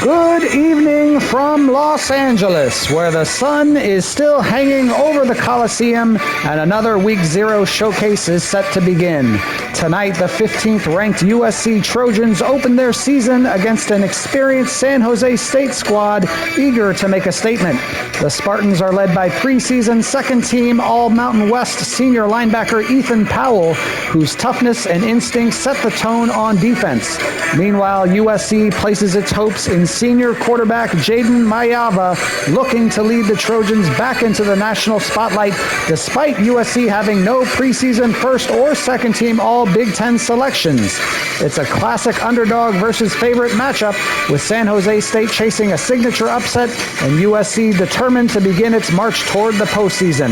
Good evening from Los Angeles, where the sun is still hanging over the Coliseum and another Week 0 showcase is set to begin. Tonight, the 15th ranked USC Trojans open their season against an experienced San Jose State squad eager to make a statement. The Spartans are led by preseason second-team All-Mountain West senior linebacker Ethan Powell, whose toughness and instincts set the tone on defense. Meanwhile, USC places its hopes in senior quarterback Jaden Mayava, looking to lead the Trojans back into the national spotlight despite USC having no preseason first or second team all Big Ten selections. It's a classic underdog versus favorite matchup, with San Jose State chasing a signature upset and USC determined to begin its march toward the postseason.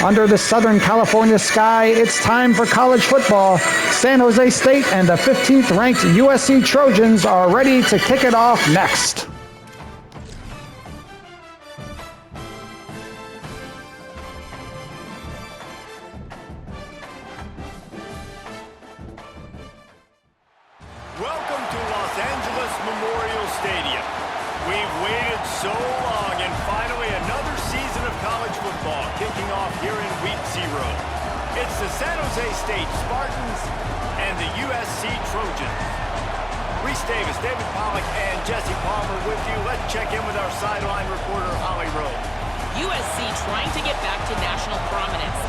Under the Southern California sky, it's time for college football. San Jose State and the 15th ranked USC Trojans are ready to kick it off next. Welcome to Los Angeles Memorial Stadium. We've waited so long, and finally another season of college football kicking off here in Week 0. It's the San Jose State Spartans and the USC Trojans. Reese Davis, David Pollack, and Jesse Palmer with you. Let's check in with our sideline reporter, Holly Rowe. USC trying to get back to national prominence.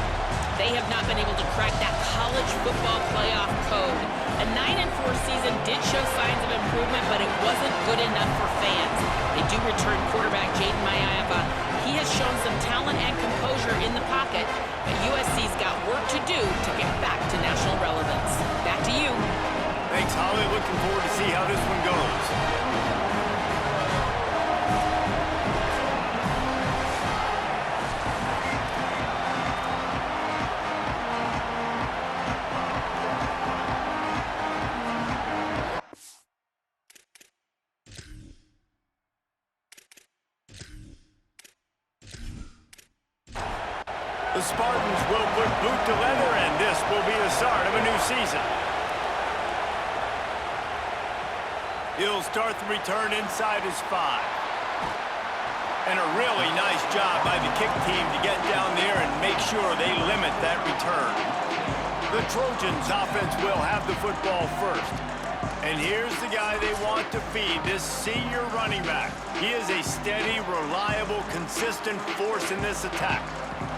They have not been able to crack that college football playoff code. A 9-4 season did show signs of improvement, but it wasn't good enough for fans. They do return quarterback Jaden Mayava. He has shown some talent and composure in the pocket, but USC's got work to do to get back to national relevance. Back to you. Thanks, Holly. Looking forward to see how this one goes. The Spartans will put boot to leather, and this will be the start of a new season. He'll start the return inside his 5. And a really nice job by the kick team to get down there and make sure they limit that return. The Trojans offense will have the football first. And here's the guy they want to feed, this senior running back. He is a steady, reliable, consistent force in this attack.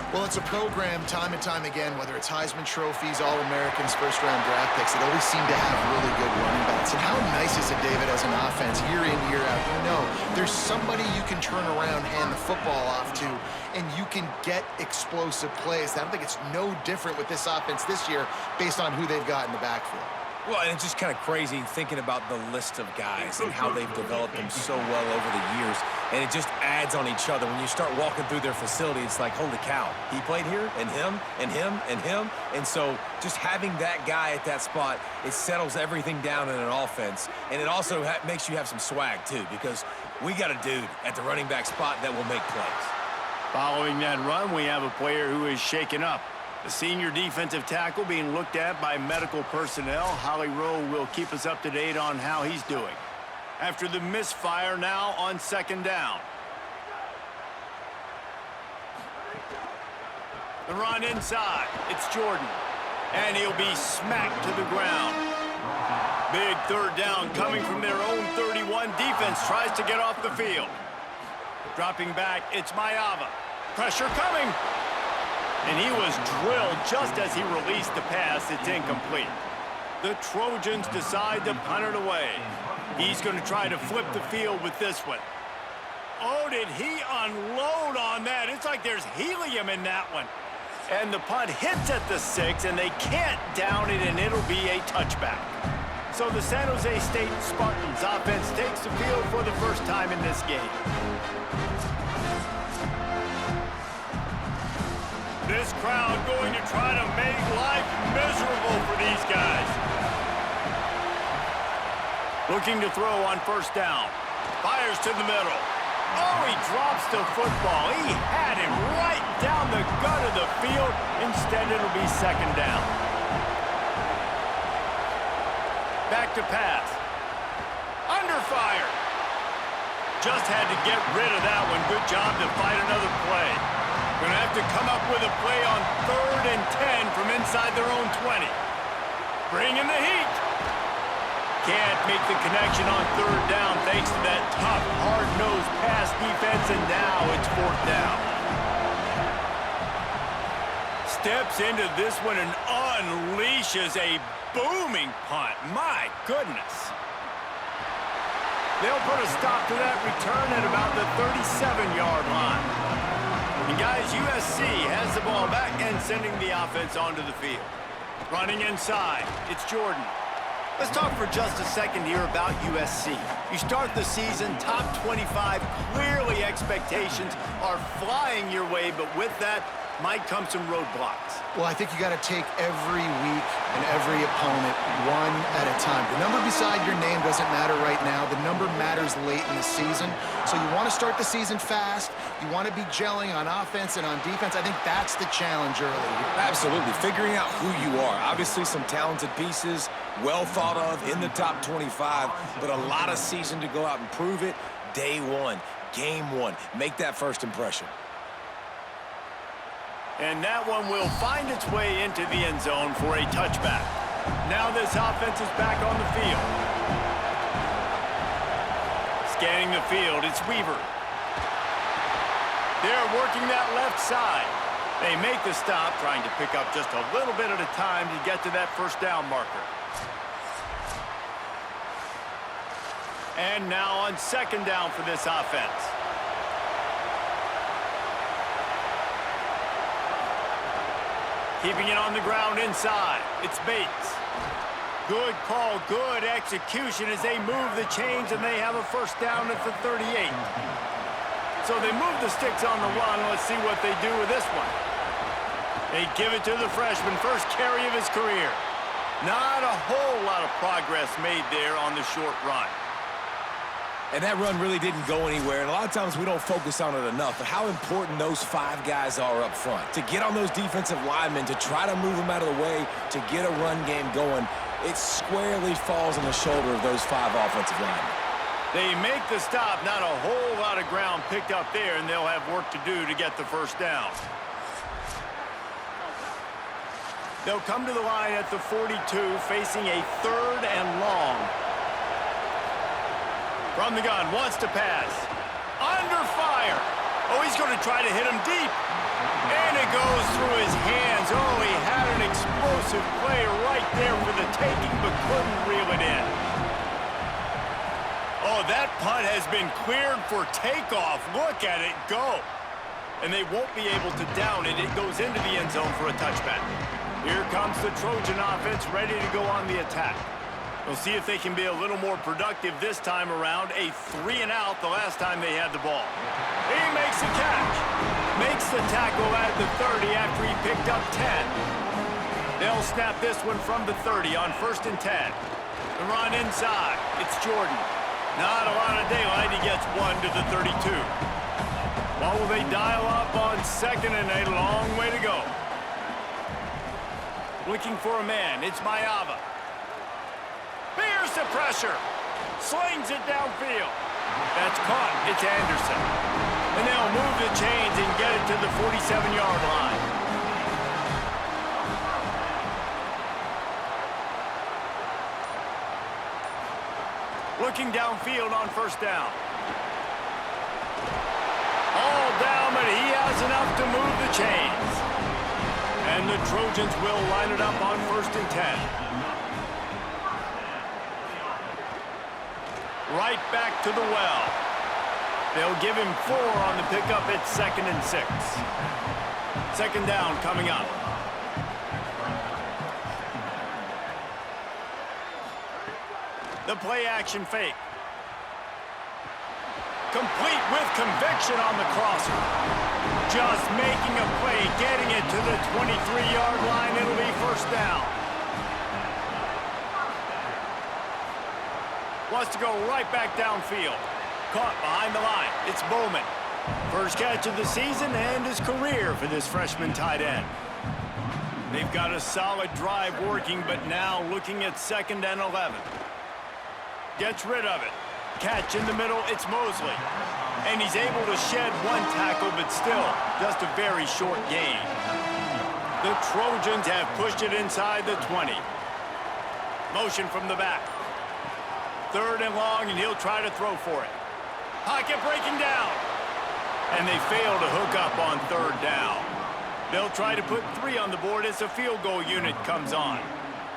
Well, it's a program time and time again, whether it's Heisman trophies, All-Americans, first-round draft picks, that always seem to have really good running backs. And how nice is it, David, as an offense, year in, year out? You know, there's somebody you can turn around, hand the football off to, and you can get explosive plays. I don't think it's no different with this offense this year based on who they've got in the backfield. Well, and it's just kind of crazy thinking about the list of guys and how they've developed them so well over the years. And it just adds on each other. When you start walking through their facility, it's like, holy cow, he played here, and him, and him, and him. And so just having that guy at that spot, it settles everything down in an offense. And it also makes you have some swag, too, because we got a dude at the running back spot that will make plays. Following that run, we have a player who is shaken up. The senior defensive tackle being looked at by medical personnel. Holly Rowe will keep us up to date on how he's doing. After the misfire, now on second down. The run inside. It's Jordan. And he'll be smacked to the ground. Big third down coming from their own 31. Defense tries to get off the field. Dropping back, it's Mayava. Pressure coming. And he was drilled just as he released the pass. It's incomplete. The Trojans decide to punt it away. He's going to try to flip the field with this one. Oh, did he unload on that? It's like there's helium in that one. And the punt hits at the 6, and they can't down it, and it'll be a touchback. So the San Jose State Spartans offense takes the field for the first time in this game. This crowd going to try to make life miserable for these guys. Looking to throw on first down. Fires to the middle. Oh, he drops the football. He had him right down the gut of the field. Instead, it'll be second down. Back to pass. Under fire. Just had to get rid of that one. Good job to fight another play. Going to have to come up with a play on 3rd and 10 from inside their own 20. Bring in the heat. Can't make the connection on 3rd down thanks to that tough, hard-nosed pass defense, and now it's 4th down. Steps into this one and unleashes a booming punt. My goodness. They'll put a stop to that return at about the 37-yard line. And guys, USC has the ball back and sending the offense onto the field. Running inside, it's Jordan. Let's talk for just a second here about USC. You start the season top 25. Clearly expectations are flying your way, but with that might come some roadblocks. Well, I think you got to take every week and every opponent one at a time. The number beside your name doesn't matter right now. The number matters late in the season. So you want to start the season fast. You want to be gelling on offense and on defense. I think that's the challenge early. Absolutely. Figuring out who you are. Obviously, some talented pieces, well thought of in the top 25, but a lot of season to go out and prove it. Day one, game one. Make that first impression. And that one will find its way into the end zone for a touchback. Now this offense is back on the field. Scanning the field, it's Weaver. They're working that left side. They make the stop, trying to pick up just a little bit at a time to get to that 1st down marker. And now on 2nd down for this offense. Keeping it on the ground inside. It's Bates. Good call, good execution as they move the chains, and they have a 1st down at the 38. So they move the sticks on the run. Let's see what they do with this one. They give it to the freshman, first carry of his career. Not a whole lot of progress made there on the short run. And that run really didn't go anywhere, and a lot of times we don't focus on it enough, but how important those 5 guys are up front. To get on those defensive linemen, to try to move them out of the way, to get a run game going, it squarely falls on the shoulder of those 5 offensive linemen. They make the stop, not a whole lot of ground picked up there, and they'll have work to do to get the 1st down. They'll come to the line at the 42, facing a 3rd and long. From the gun, wants to pass. Under fire. Oh, he's going to try to hit him deep. And it goes through his hands. Oh, he had an explosive play right there for the taking, but couldn't reel it in. Oh, that punt has been cleared for takeoff. Look at it go. And they won't be able to down it. It goes into the end zone for a touchback. Here comes the Trojan offense ready to go on the attack. We'll see if they can be a little more productive this time around. A 3-and-out the last time they had the ball. He makes the catch. Makes the tackle at the 30 after he picked up 10. They'll snap this one from the 30 on 1st and 10. The run inside. It's Jordan. Not a lot of daylight. He gets 1 to the 32. What will they dial up on 2nd and a long way to go? Looking for a man. It's Mayava. Bears the pressure. Slings it downfield. That's caught. It's Anderson. And they'll move the chains and get it to the 47-yard line. Looking downfield on 1st down. All down, but he has enough to move the chains. And the Trojans will line it up on 1st and 10. Right back to the well. They'll give him 4 on the pickup at 2nd and 6. 2nd down coming up. The play action fake. Complete with conviction on the crosser. Just making a play, getting it to the 23-yard line. It'll be 1st down. Wants to go right back downfield. Caught behind the line. It's Bowman. First catch of the season and his career for this freshman tight end. They've got a solid drive working, but now looking at 2nd and 11. Gets rid of it. Catch in the middle, it's Mosley. And he's able to shed one tackle, but still, just a very short gain. The Trojans have pushed it inside the 20. Motion from the back. 3rd and long, and he'll try to throw for it. Pocket breaking down. And they fail to hook up on 3rd down. They'll try to put 3 on the board as the field goal unit comes on.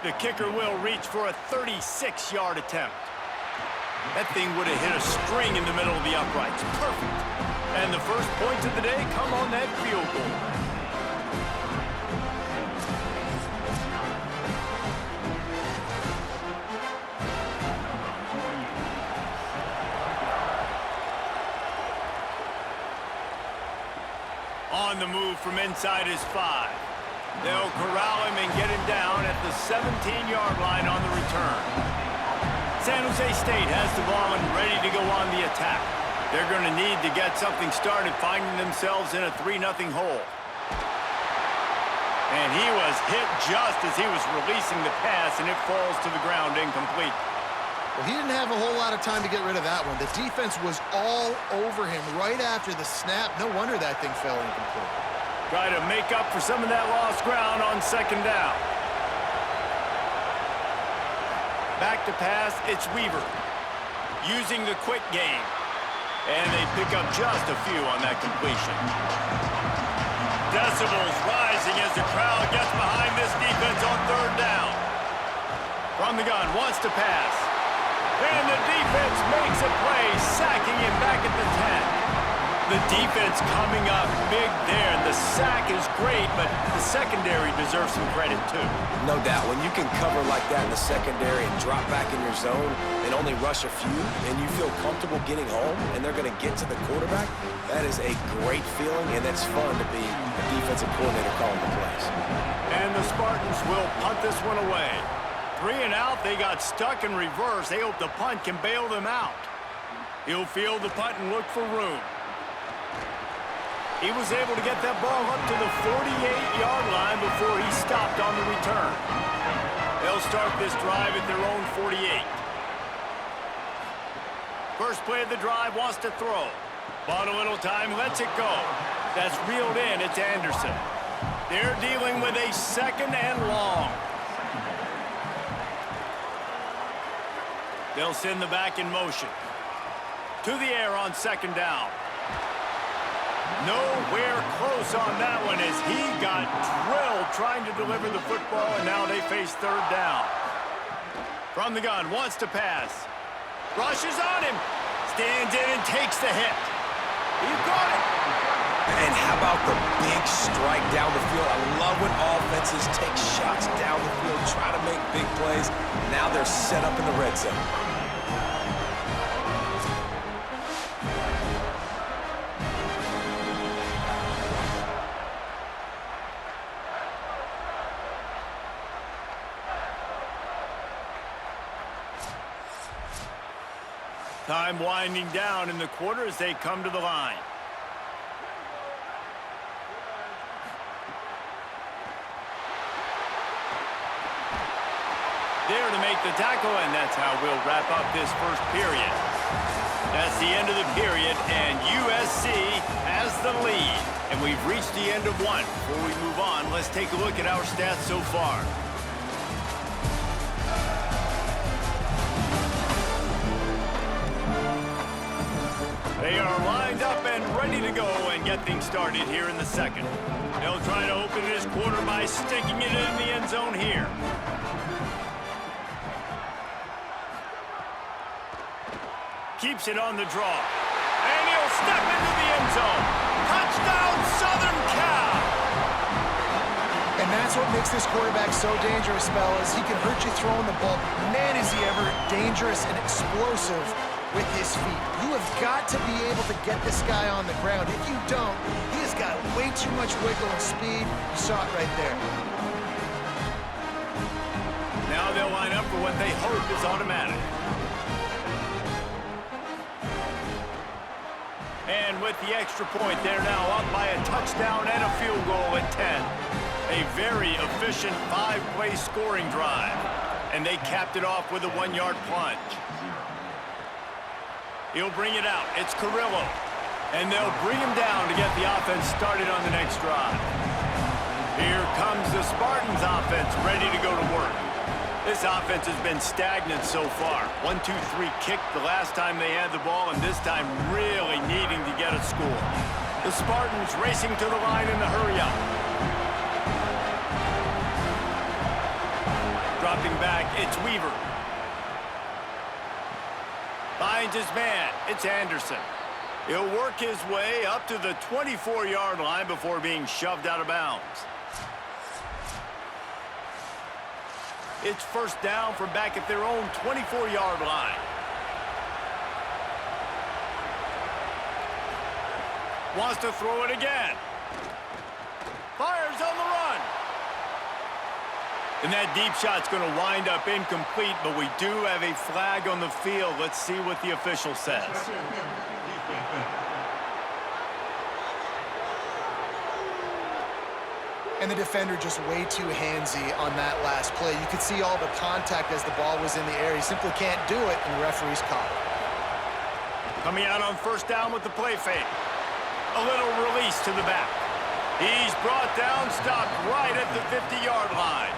The kicker will reach for a 36-yard attempt. That thing would have hit a string in the middle of the uprights. Perfect. And the first points of the day come on that field goal. On the move from inside his 5. They'll corral him and get him down at the 17-yard line on the return. San Jose State has the ball and ready to go on the attack. They're going to need to get something started, finding themselves in a 3-0 hole. And he was hit just as he was releasing the pass, and it falls to the ground incomplete. Well, he didn't have a whole lot of time to get rid of that one. The defense was all over him right after the snap. No wonder that thing fell incomplete. Try to make up for some of that lost ground on 2nd down. Back to pass, it's Weaver. Using the quick game. And they pick up just a few on that completion. Decibels rising as the crowd gets behind this defense on 3rd down. From the gun, wants to pass. And the defense makes a play, sacking him back at the 10. The defense coming up big there. The sack is great, but the secondary deserves some credit too. No doubt. When you can cover like that in the secondary and drop back in your zone and only rush a few, and you feel comfortable getting home, and they're going to get to the quarterback, that is a great feeling, and it's fun to be a defensive coordinator calling the plays. And the Spartans will punt this one away. 3 and out, they got stuck in reverse. They hope the punt can bail them out. He'll field the punt and look for room. He was able to get that ball up to the 48-yard line before he stopped on the return. They'll start this drive at their own 48. First play of the drive, wants to throw. Bought a little time, lets it go. That's reeled in, it's Anderson. They're dealing with a 2nd and long. They'll send the back in motion. To the air on 2nd down. Nowhere close on that one as he got drilled trying to deliver the football, and now they face 3rd down. From the gun, wants to pass. Rushes on him. Stands in and takes the hit. He got it. And how about the big strike down the field? I love when offenses take shots down the field, try to make big plays. Now they're set up in the red zone. Time winding down in the quarter as they come to the line. There to make the tackle, and that's how we'll wrap up this first period. That's the end of the period, and USC has the lead. And we've reached the end of one. Before we move on, let's take a look at our stats so far. They are lined up and ready to go and get things started here in the second. They'll try to open this quarter by sticking it in the end zone here. Keeps it on the draw. And he'll step into the end zone. Touchdown, Southern Cal! And that's what makes this quarterback so dangerous, fellas. He can hurt you throwing the ball. Man, is he ever dangerous and explosive with his feet. You have got to be able to get this guy on the ground. If you don't, he has got way too much wiggle and speed. You saw it right there. Now they'll line up for what they hope is automatic. And with the extra point, they're now up by a touchdown and a field goal at 10. A very efficient 5-play scoring drive. And they capped it off with a 1-yard plunge. He'll bring it out. It's Carrillo. And they'll bring him down to get the offense started on the next drive. Here comes the Spartans offense ready to go to work. This offense has been stagnant so far. 1-2-3 kick the last time they had the ball, and this time really needing to get a score. The Spartans racing to the line in the hurry-up. Dropping back, it's Weaver. Finds his man, it's Anderson. He'll work his way up to the 24-yard line before being shoved out of bounds. It's first down from back at their own 24-yard line. Wants to throw it again. Fires on the run. And that deep shot's going to wind up incomplete, but we do have a flag on the field. Let's see what the official says. And the defender just way too handsy on that last play. You could see all the contact as the ball was in the air. He simply can't do it, and the referee's caught it. Coming out on first down with the play fake. A little release to the back. He's brought down, stopped right at the 50-yard line.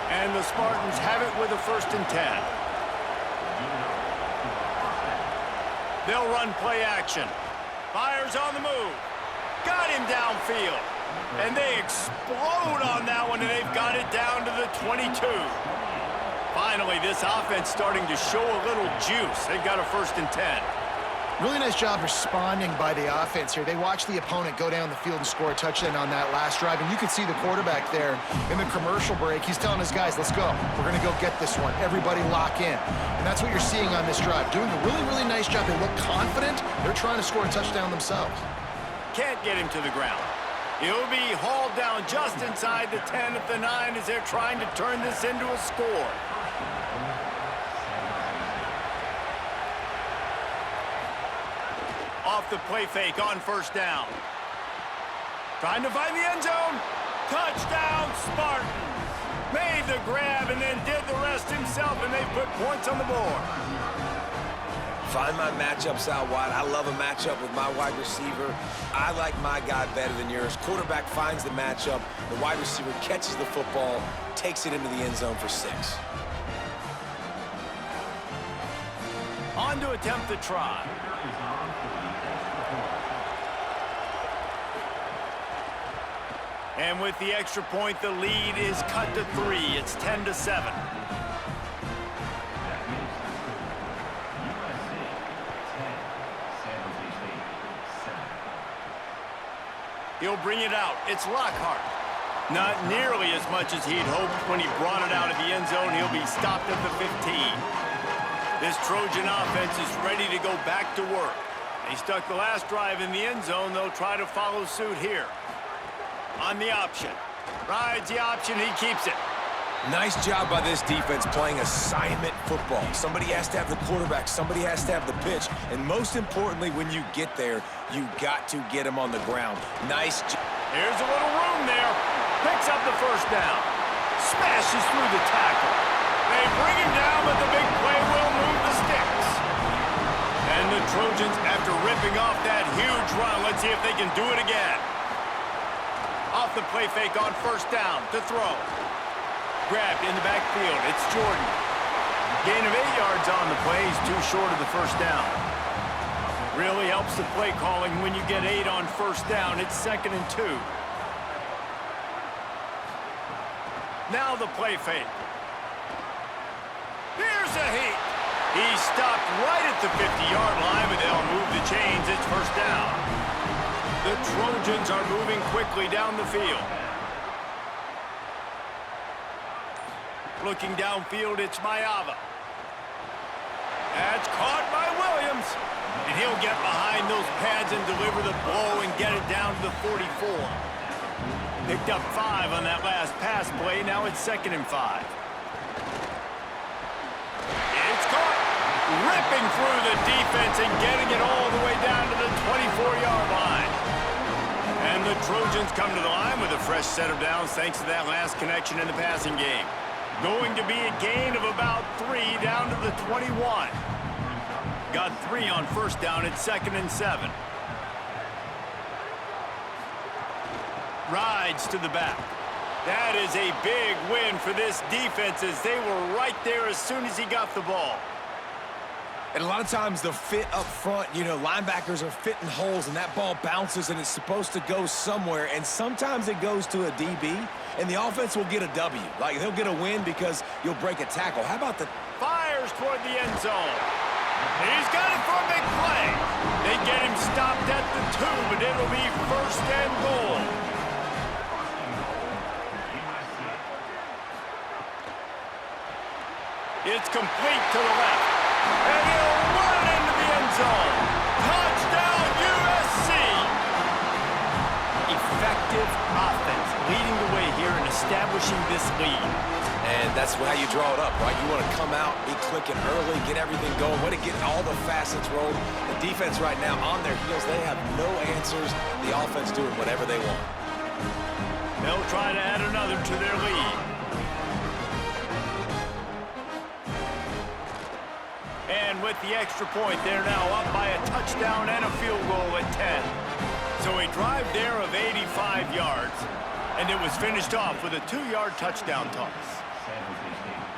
And the Spartans have it with a 1st and 10. They'll run play action. Fires on the move. Got him downfield. And they explode on that one, and they've got it down to the 22. Finally, this offense starting to show a little juice. They've got a 1st and 10. Really nice job responding by the offense here. They watched the opponent go down the field and score a touchdown on that last drive, and you can see the quarterback there in the commercial break. He's telling his guys, let's go. We're going to go get this one. Everybody lock in. And that's what you're seeing on this drive. Doing a really, really nice job. They look confident. They're trying to score a touchdown themselves. Can't get him to the ground. He'll be hauled down just inside the 10 at the 9 as they're trying to turn this into a score. Off the play fake on first down. Trying to find the end zone. Touchdown, Spartans. Made the grab and then did the rest himself, and they put points on the board. Find my matchups out wide. I love a matchup with my wide receiver. I like my guy better than yours. Quarterback finds the matchup. The wide receiver catches the football, takes it into the end zone for 6. On to attempt the try. And with the extra point, the lead is cut to 3. It's 10-7. He'll bring it out. It's Lockhart. Not nearly as much as he'd hoped when he brought it out of the end zone. He'll be stopped at the 15. This Trojan offense is ready to go back to work. They stuck the last drive in the end zone. They'll try to follow suit here. On the option. Rides the option. He keeps it. Nice job by this defense playing assignment football. Somebody has to have the quarterback. Somebody has to have the pitch. And most importantly, when you get there, you got to get him on the ground. Nice job. Here's a little room there. Picks up the first down. Smashes through the tackle. They bring him down, but the big play will move the sticks. And the Trojans, after ripping off that huge run, let's see if they can do it again. Off the play fake on first down to throw. Grabbed in the backfield. It's Jordan. Gain of 8 yards on the play. He's too short of the first down. Really helps the play calling when you get 8 on first down. It's 2nd and 2. Now the play fake. Here's a heat. He's stopped right at the 50-yard line, but they'll move the chains. It's first down. The Trojans are moving quickly down the field. Looking downfield, it's Mayava. That's caught by Williams. And he'll get behind those pads and deliver the blow and get it down to the 44. Picked up 5 on that last pass play. Now it's 2nd and 5. It's caught. Ripping through the defense and getting it all the way down to the 24-yard line. And the Trojans come to the line with a fresh set of downs thanks to that last connection in the passing game. Going to be a gain of about 3 down to the 21. Got 3 on first down at 2nd and 7. Rides to the back. That is a big win for this defense as they were right there as soon as he got the ball. And a lot of times the fit up front, you know, linebackers are fitting holes and that ball bounces and it's supposed to go somewhere. And sometimes it goes to a DB and the offense will get a W. Like they'll get a win because you'll break a tackle. How about the... Fires toward the end zone. He's got it for a big play. They get him stopped at the 2, but it'll be 1st and goal. It's complete to the left. And he'll run into the end zone. Touchdown, USC! Effective offense, leading the way here and establishing this lead. And that's how you draw it up, right? You want to come out, be clicking early, get everything going, want to get all the facets rolled. The defense right now on their heels, they have no answers. The offense doing whatever they want. They'll try to add another to their lead. And with the extra point, they're now up by a touchdown and a field goal at 10. So a drive there of 85 yards, and it was finished off with a 2-yard touchdown toss.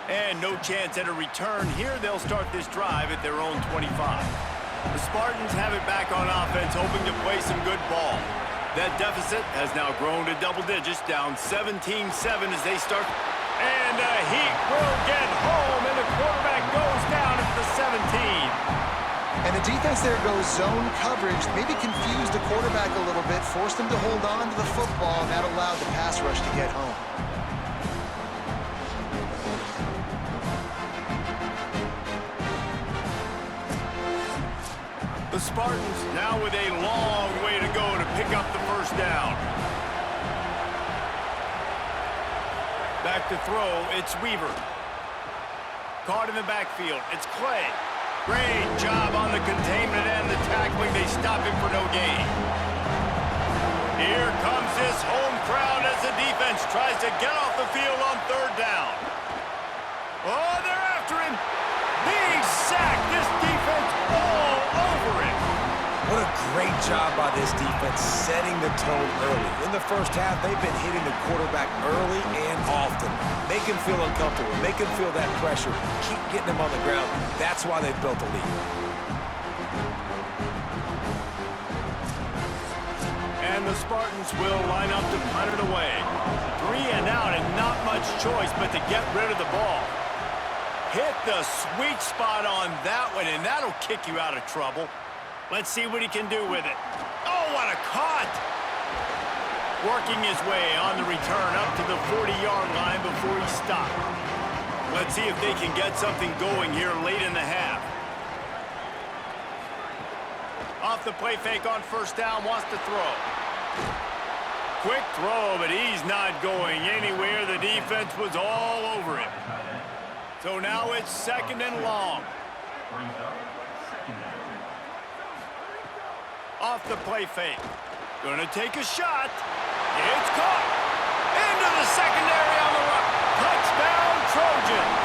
And no chance at a return here. They'll start this drive at their own 25. The Spartans have it back on offense, hoping to play some good ball. That deficit has now grown to double digits, down 17-7 as they start. And a heat will get home, and the quarterback goes down at the 17. And the defense there goes zone coverage, maybe confused the quarterback a little bit, forced him to hold on to the football, and that allowed the pass rush to get home. The Spartans now with a long way to go to pick up the first down. Back to throw, it's Weaver. Caught in the backfield, it's Clay. Great job on the containment and the tackling. They stop him for no gain. Here comes this home crowd as the defense tries to get off the field on 3rd down. Oh, they're after him. Being sacked. This defense all over him. What a great job by this defense setting the tone early. In the first half, they've been hitting the quarterback early and often. Make him feel uncomfortable. Make him feel that pressure. Keep getting him on the ground. That's why they've built a lead. And the Spartans will line up to punt it away. 3 and out and not much choice but to get rid of the ball. Hit the sweet spot on that one, and that'll kick you out of trouble. Let's see what he can do with it. Oh, what a cut! Working his way on the return up to the 40-yard line before he stopped. Let's see if they can get something going here late in the half. Off the play fake on first down, wants to throw. Quick throw, but he's not going anywhere. The defense was all over him. So now it's 2nd and long. Off the play fake. Gonna take a shot. It's caught. Into the secondary on the run. Touchdown, Trojans.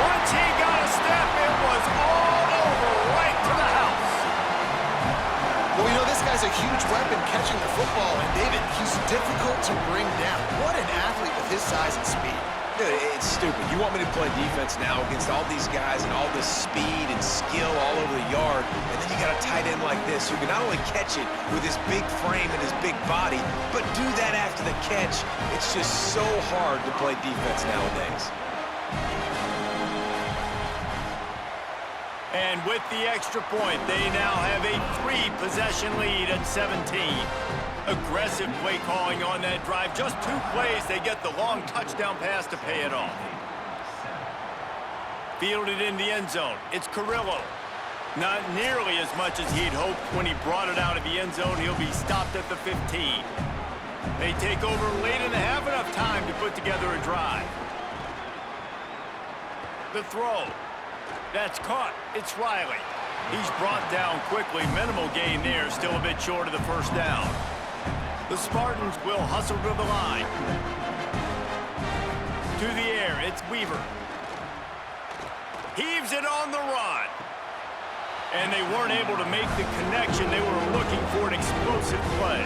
Once he got a step, it was all over right to the house. Well, you know, this guy's a huge weapon catching the football, and David, he's difficult to bring down. What an athlete with his size and speed. Dude, it's stupid. You want me to play defense now against all these guys and all this speed and skill all over the yard, and then you got a tight end like this who can not only catch it with his big frame and his big body, but do that after the catch. It's just so hard to play defense nowadays. And with the extra point, they now have a 3-possession lead at 17. Aggressive play calling on that drive. Just 2 plays, they get the long touchdown pass to pay it off. Fielded in the end zone. It's Carrillo. Not nearly as much as he'd hoped when he brought it out of the end zone. He'll be stopped at the 15. They take over late in the half, enough time to put together a drive. The throw. That's caught. It's Riley. He's brought down quickly. Minimal gain there. Still a bit short of the first down. The Spartans will hustle to the line. To the air, it's Weaver. Heaves it on the run. And they weren't able to make the connection. They were looking for an explosive play.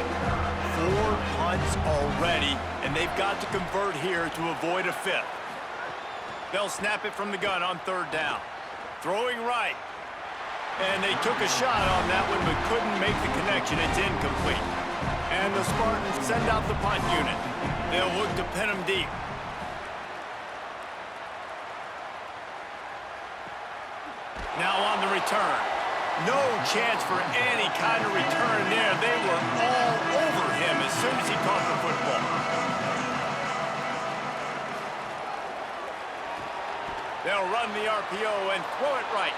4 punts already, and they've got to convert here to avoid a 5th. They'll snap it from the gun on 3rd down. Throwing right. And they took a shot on that one, but couldn't make the connection. It's incomplete. And the Spartans send out the punt unit. They'll look to pin them deep. Now on the return. No chance for any kind of return there. They were all over him as soon as he caught the football. They'll run the RPO and throw it right.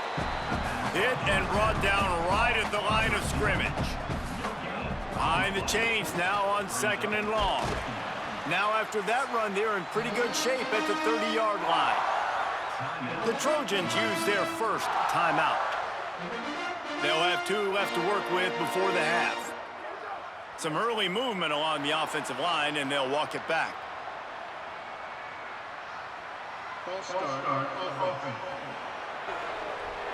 Hit and brought down right at the line of scrimmage. Behind the chains now on 2nd and long. Now after that run, they're in pretty good shape at the 30-yard line. The Trojans use their first timeout. They'll have 2 left to work with before the half. Some early movement along the offensive line, and they'll walk it back.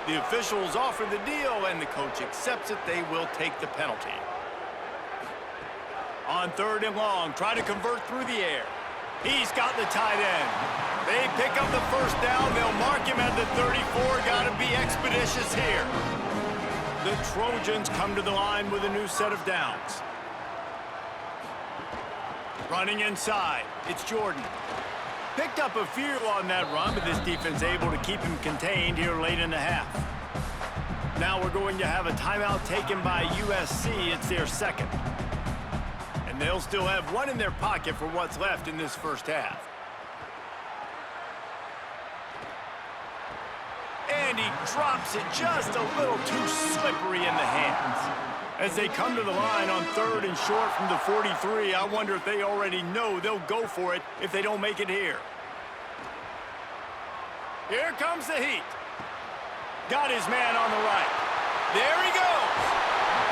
The officials offer the deal, and the coach accepts it. They will take the penalty. On 3rd and long, try to convert through the air. He's got the tight end. They pick up the 1st down. They'll mark him at the 34. Got to be expeditious here. The Trojans come to the line with a new set of downs. Running inside, it's Jordan. Picked up a few on that run, but this defense able to keep him contained here late in the half. Now we're going to have a timeout taken by USC. It's their 2nd. And they'll still have 1 in their pocket for what's left in this first half. And he drops it just a little too slippery in the hands. As they come to the line on 3rd and short from the 43, I wonder if they already know they'll go for it if they don't make it here. Here comes the heat. Got his man on the right. There he goes.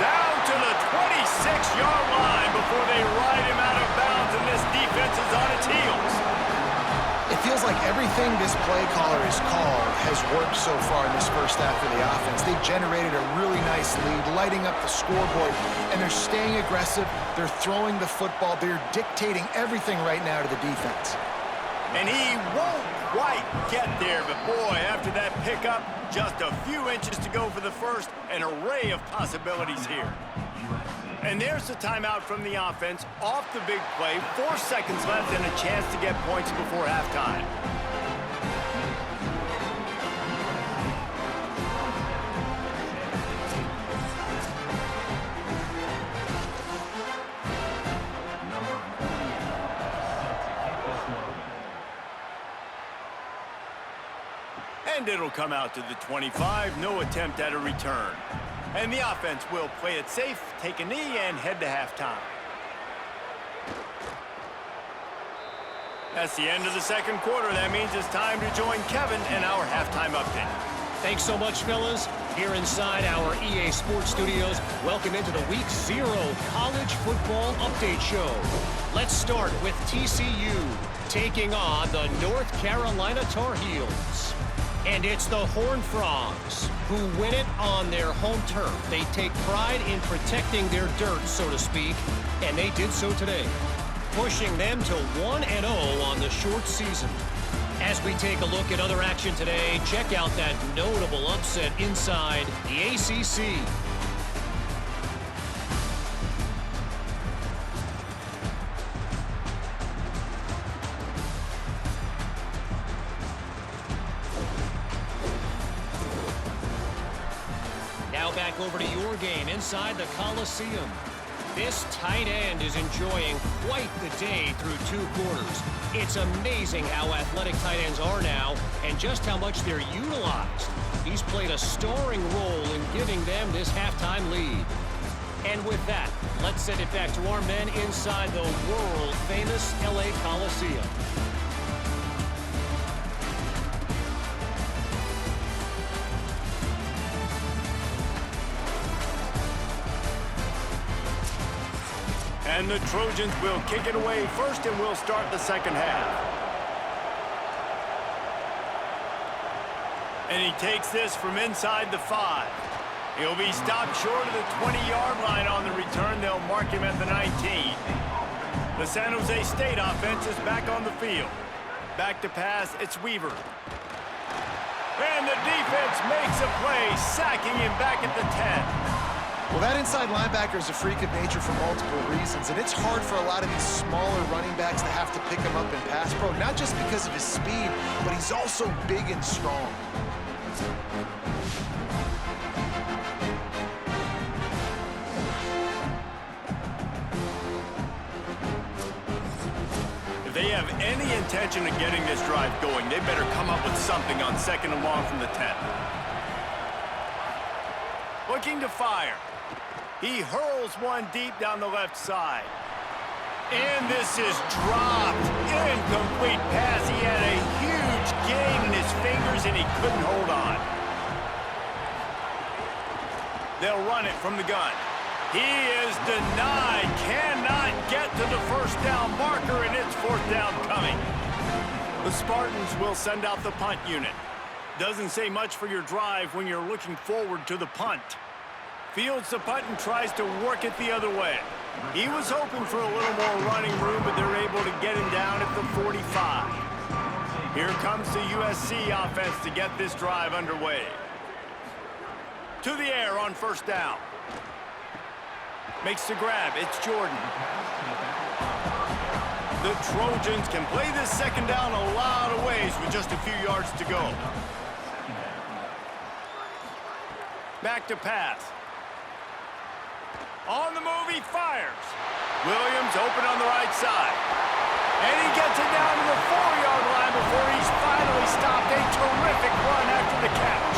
Down to the 26-yard line before they ride him out of bounds, and this defense is on its heels. It feels like everything this play caller has called has worked so far in this first half of the offense. They generated a really nice lead, lighting up the scoreboard, and they're staying aggressive. They're throwing the football. They're dictating everything right now to the defense. And he won't quite get there, but boy, after that pickup, just a few inches to go for the first, an array of possibilities here. And there's the timeout from the offense off the big play. 4 seconds left and a chance to get points before halftime. And it'll come out to the 25. No attempt at a return. And the offense will play it safe, take a knee, and head to halftime. That's the end of the 2nd quarter. That means it's time to join Kevin in our halftime update. Thanks so much, fellas. Here inside our EA Sports Studios, welcome into the Week 0 College Football Update Show. Let's start with TCU taking on the North Carolina Tar Heels. And it's the Horned Frogs who win it on their home turf. They take pride in protecting their dirt, so to speak, and they did so today, pushing them to 1-0 on the short season. As we take a look at other action today, check out that notable upset inside the ACC. Now back over to your game inside the Coliseum. This tight end is enjoying quite the day through 2 quarters. It's amazing how athletic tight ends are now and just how much they're utilized. He's played a starring role in giving them this halftime lead. And with that, let's send it back to our men inside the world-famous LA Coliseum. And the Trojans will kick it away first, and we'll start the 2nd half. And he takes this from inside the 5. He'll be stopped short of the 20-yard line on the return. They'll mark him at the 19. The San Jose State offense is back on the field. Back to pass, it's Weaver. And the defense makes a play, sacking him back at the 10. Well, that inside linebacker is a freak of nature for multiple reasons, and it's hard for a lot of these smaller running backs to have to pick him up in pass pro, not just because of his speed, but he's also big and strong. If they have any intention of getting this drive going, they better come up with something on 2nd and long from the 10. Looking to fire. He hurls one deep down the left side. And this is dropped. Incomplete pass. He had a huge gain in his fingers and he couldn't hold on. They'll run it from the gun. He is denied. Cannot get to the first down marker, and it's 4th down coming. The Spartans will send out the punt unit. Doesn't say much for your drive when you're looking forward to the punt. Fields the punt and tries to work it the other way. He was hoping for a little more running room, but they're able to get him down at the 45. Here comes the USC offense to get this drive underway. To the air on 1st down. Makes the grab. It's Jordan. The Trojans can play this 2nd down a lot of ways with just a few yards to go. Back to pass. On the move, he fires. Williams open on the right side. And he gets it down to the 4-yard line before he's finally stopped. A terrific run after the catch.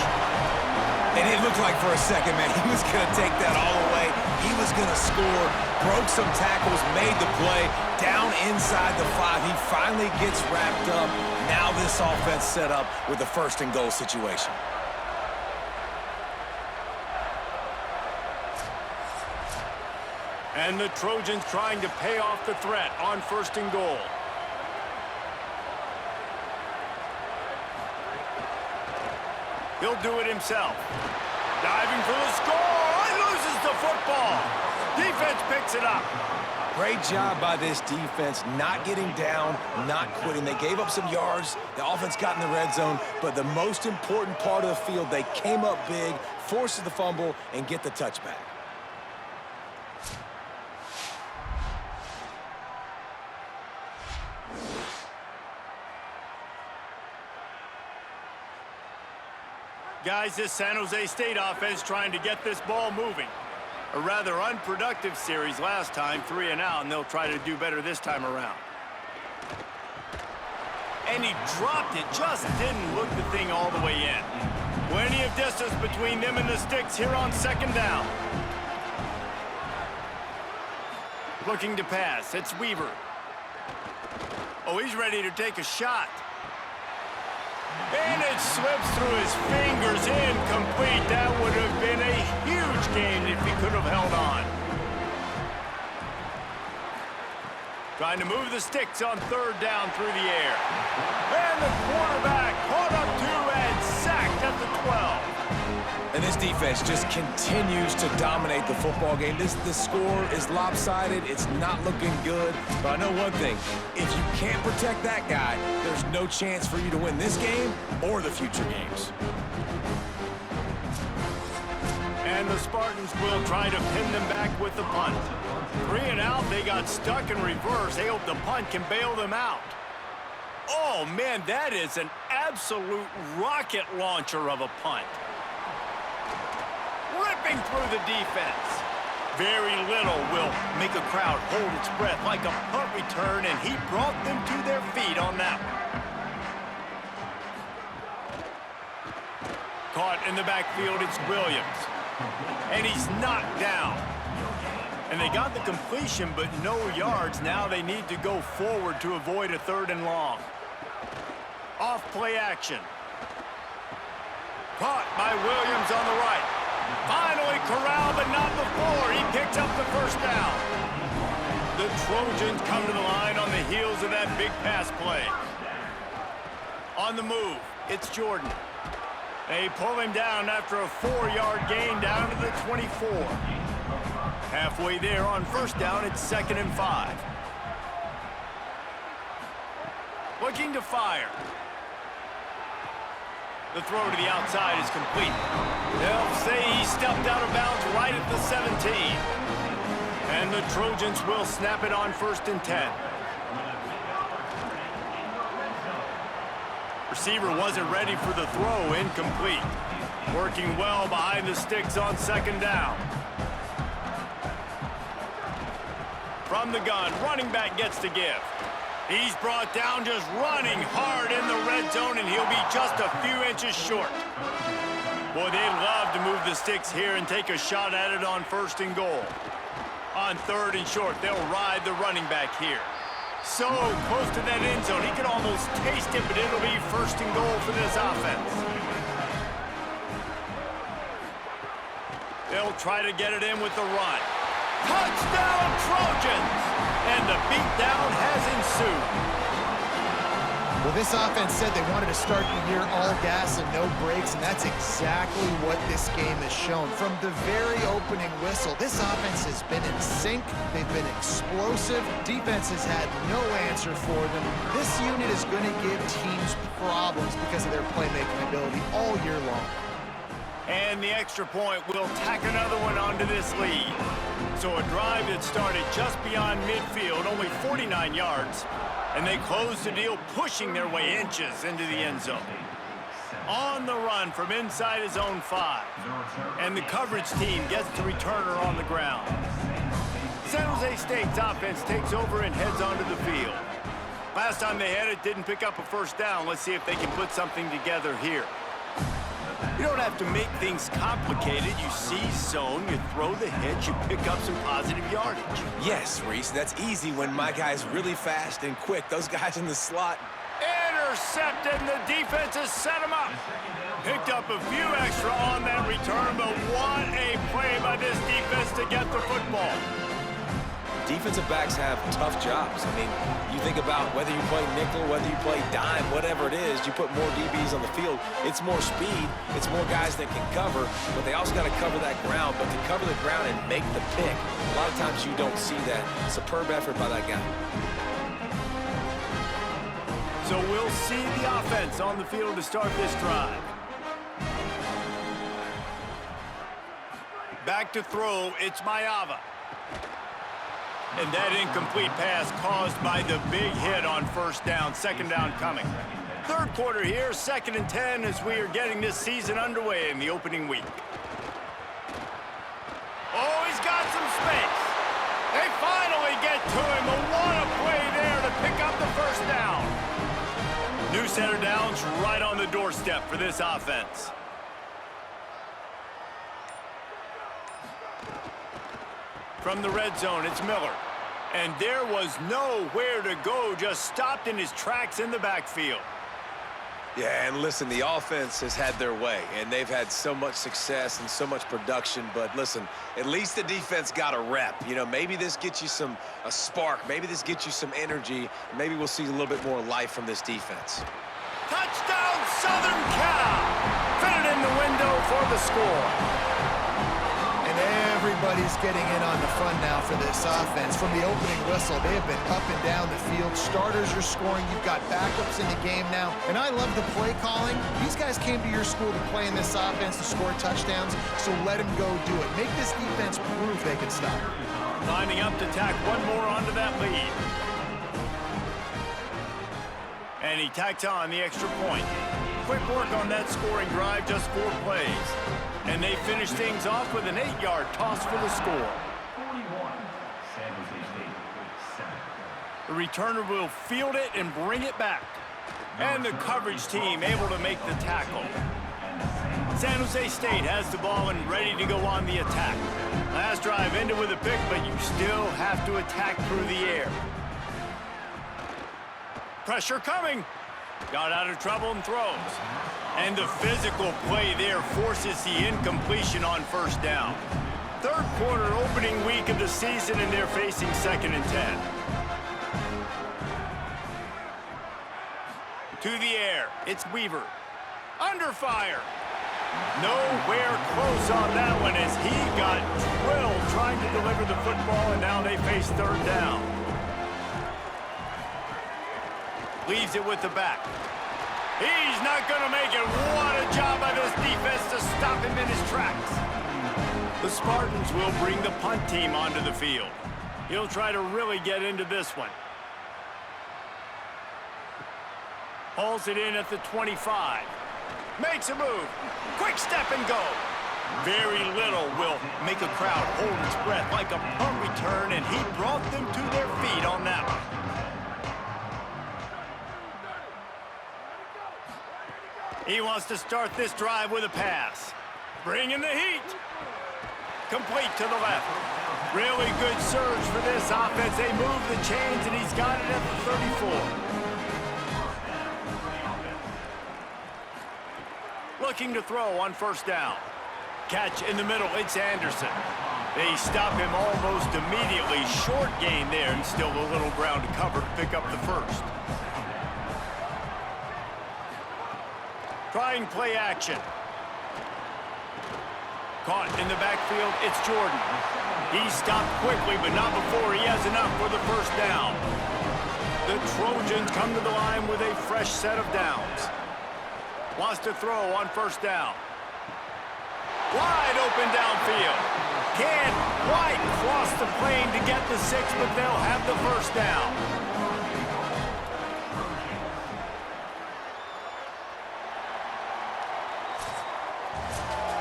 And it looked like for a second, man, he was going to take that all away. He was going to score, broke some tackles, made the play, down inside the 5. He finally gets wrapped up. Now this offense set up with a 1st and goal situation. And the Trojans trying to pay off the threat on 1st and goal. He'll do it himself. Diving for the score. He loses the football. Defense picks it up. Great job by this defense, not getting down, not quitting. They gave up some yards. The offense got in the red zone, but the most important part of the field, they came up big, forced the fumble, and get the touchback. Guys, this San Jose State offense trying to get this ball moving. A rather unproductive series last time, 3 and out, and they'll try to do better this time around. And he dropped it, just didn't look the thing all the way in. Plenty of distance between them and the sticks here on 2nd down. Looking to pass, it's Weaver. Oh, he's ready to take a shot. And it slips through his fingers, incomplete. That would have been a huge gain if he could have held on. Trying to move the sticks on 3rd down through the air. And the quarterback caught up to and sacked at the 12. And this defense just continues to dominate the football game. This score is lopsided. It's not looking good. But I know one thing. If you can't protect that guy, there's no chance for you to win this game or the future games. And the Spartans will try to pin them back with the punt. 3 and out, they got stuck in reverse. They hope the punt can bail them out. Oh, man, that is an absolute rocket launcher of a punt. Ripping through the defense. Very little will make a crowd hold its breath like a punt return, and he brought them to their feet on that one. Caught in the backfield, it's Williams. And he's knocked down. And they got the completion, but no yards. Now they need to go forward to avoid a 3rd and long. Off play action. Caught by Williams on the right. Finally corralled, but not before. He picks up the 1st down. The Trojans come to the line on the heels of that big pass play. On the move, it's Jordan. They pull him down after a 4-yard gain down to the 24. Halfway there on first down, it's 2nd and 5. Looking to fire. The throw to the outside is complete. They'll say he stepped out of bounds right at the 17. And the Trojans will snap it on 1st and 10. Receiver wasn't ready for the throw, incomplete. Working well behind the sticks on 2nd down. From the gun, running back gets to give. He's brought down just running hard in the red zone, and he'll be just a few inches short. Boy, they'd love to move the sticks here and take a shot at it on 1st and goal. On 3rd and short, they'll ride the running back here. So close to that end zone, he could almost taste it, but it'll be 1st and goal for this offense. They'll try to get it in with the run. Touchdown, Trojans! And the beatdown has ensued. Well, this offense said they wanted to start the year all gas and no brakes, and that's exactly what this game has shown. From the very opening whistle, this offense has been in sync. They've been explosive. Defense has had no answer for them. This unit is going to give teams problems because of their playmaking ability all year long. And the extra point will tack another one onto this lead. So a drive that started just beyond midfield, only 49 yards, and they close the deal, pushing their way inches into the end zone. On the run from inside his own 5. And the coverage team gets the returner on the ground. San Jose State's offense takes over and heads onto the field. Last time they had it, didn't pick up a 1st down. Let's see if they can put something together here. You don't have to make things complicated. You seize zone, you throw the hitch, you pick up some positive yardage. Yes, Reese, that's easy when my guy's really fast and quick. Those guys in the slot. Intercepted, and the defense has set him up. Picked up a few extra on that return, but what a play by this defense to get the football. Defensive backs have tough jobs. I mean, you think about whether you play nickel, whether you play dime, whatever it is, you put more DBs on the field. It's more speed. It's more guys that can cover, but they also got to cover that ground. But to cover the ground and make the pick, a lot of times you don't see that. Superb effort by that guy. So we'll see the offense on the field to start this drive. Back to throw, it's Mayava. And that incomplete pass caused by the big hit on 1st down, 2nd down coming. 3rd quarter here, 2nd and 10 as we are getting this season underway in the opening week. Oh, he's got some space. They finally get to him, but what a play there to pick up the 1st down. New center downs right on the doorstep for this offense. From the red zone, it's Miller. And there was nowhere to go, just stopped in his tracks in the backfield. Yeah, and listen, the offense has had their way, and they've had so much success and so much production. But listen, at least the defense got a rep. You know, maybe this gets you a spark. Maybe this gets you some energy. Maybe we'll see a little bit more life from this defense. Touchdown, Southern Cal! Fitted in the window for the score. And everybody's getting in on the fun now for this offense. From the opening whistle, they have been up and down the field. Starters are scoring. You've got backups in the game now. And I love the play calling. These guys came to your school to play in this offense to score touchdowns, so let them go do it. Make this defense prove they can stop. Lining up to tack one more onto that lead. And he tacks on the extra point. Quick work on that scoring drive, just 4 plays. And they finish things off with an 8-yard toss for the score. The returner will field it and bring it back. And the coverage team able to make the tackle. San Jose State has the ball and ready to go on the attack. Last drive ended with a pick, but you still have to attack through the air. Pressure coming. Got out of trouble and throws. And the physical play there forces the incompletion on 1st down. 3rd quarter opening week of the season, and they're facing 2nd and 10. To the air, it's Weaver. Under fire. Nowhere close on that one as he got drilled trying to deliver the football, and now they face third down. Leaves it with the back. He's not going to make it. What a job by this defense to stop him in his tracks. The Spartans will bring the punt team onto the field. He'll try to really get into this one. Hauls it in at the 25. Makes a move. Quick step and go. Very little will make a crowd hold its breath like a punt return, and he brought them to their feet on that one. He wants to start this drive with a pass. Bringing the heat. Complete to the left. Really good surge for this offense. They move the chains, and he's got it at the 34. Looking to throw on first down. Catch in the middle, it's Anderson. They stop him almost immediately. Short gain there, and still a little ground to cover to pick up the first. Trying play action. Caught in the backfield, it's Jordan. He stopped quickly, but not before he has enough for the first down. The Trojans come to the line with a fresh set of downs. Wants to throw on first down. Wide open downfield. Can't quite cross the plane to get the 6, but they'll have the first down.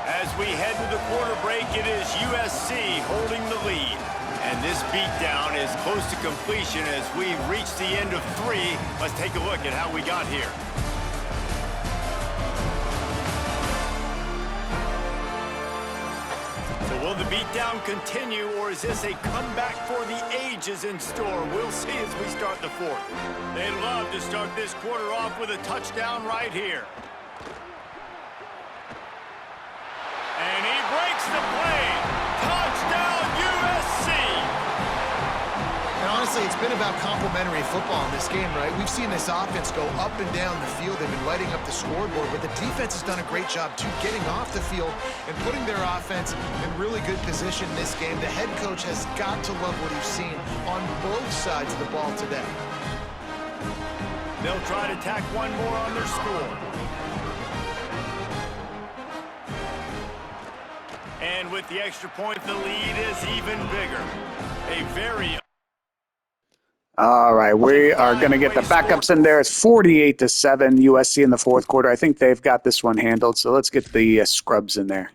As we head to the quarter break, it is USC holding the lead. And this beatdown is close to completion as we reach the end of 3. Let's take a look at how we got here. Will the beatdown continue, or is this a comeback for the ages in store? We'll see as we start the fourth. They'd love to start this quarter off with a touchdown right here. And he breaks the play. Touchdown, USC! And honestly, it's been about complementary football in this game, right? We've seen this offense go up and down the field. They've been lighting up the scoreboard, but the defense has done a great job, too, getting off the field and putting their offense in really good position in this game. The head coach has got to love what he's seen on both sides of the ball today. They'll try to tack one more on their score. And with the extra point, the lead is even bigger. A very... All right, we are going to get the backups in there. It's 48-7 USC in the fourth quarter. I think they've got this one handled, so let's get the scrubs in there.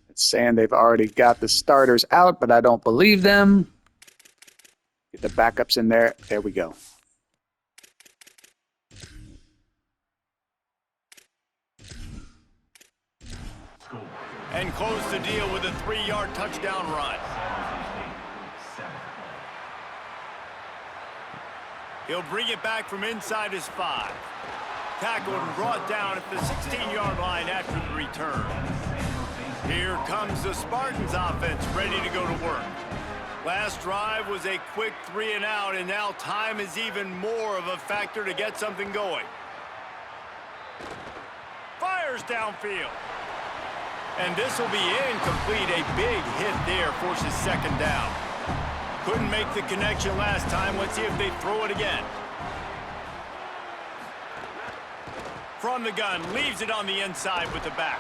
It's saying they've already got the starters out, but I don't believe them. Get the backups in there. There we go. And close the deal with a 3-yard touchdown run. He'll bring it back from inside his 5. Tackled and brought down at the 16-yard line after the return. Here comes the Spartans offense ready to go to work. Last drive was a quick 3-and-out, and now time is even more of a factor to get something going. Fires downfield. And this will be incomplete. A big hit there forces second down. Couldn't make the connection last time. Let's see if they throw it again. From the gun, leaves it on the inside with the back.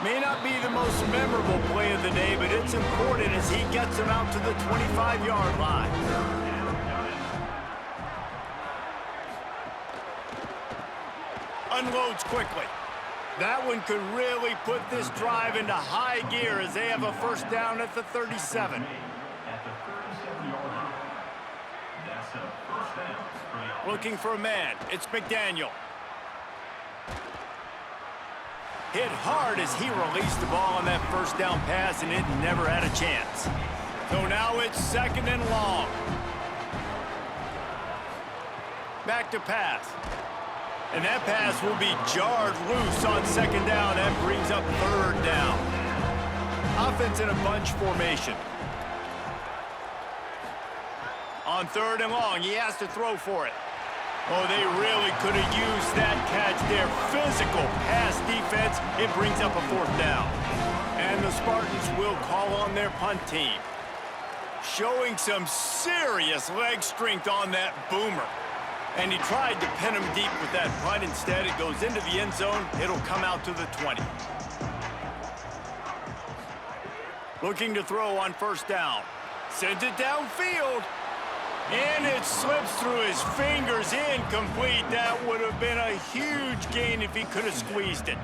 May not be the most memorable play of the day, but it's important as he gets him out to the 25-yard line. Unloads quickly. That one could really put this drive into high gear as they have a first down at the 37. Looking for a man. It's McDaniel. Hit hard as he released the ball on that first down pass, and it never had a chance. So now it's second and long. Back to pass. And that pass will be jarred loose on second down. That brings up third down. Offense in a bunch formation. On third and long, he has to throw for it. Oh, they really could have used that catch there. Physical pass defense. It brings up a 4th down. And the Spartans will call on their punt team. Showing some serious leg strength on that boomer. And he tried to pin him deep with that punt. Instead, it goes into the end zone. It'll come out to the 20. Looking to throw on 1st down. Sends it downfield. And it slips through his fingers, incomplete. That would have been a huge gain if he could have squeezed it.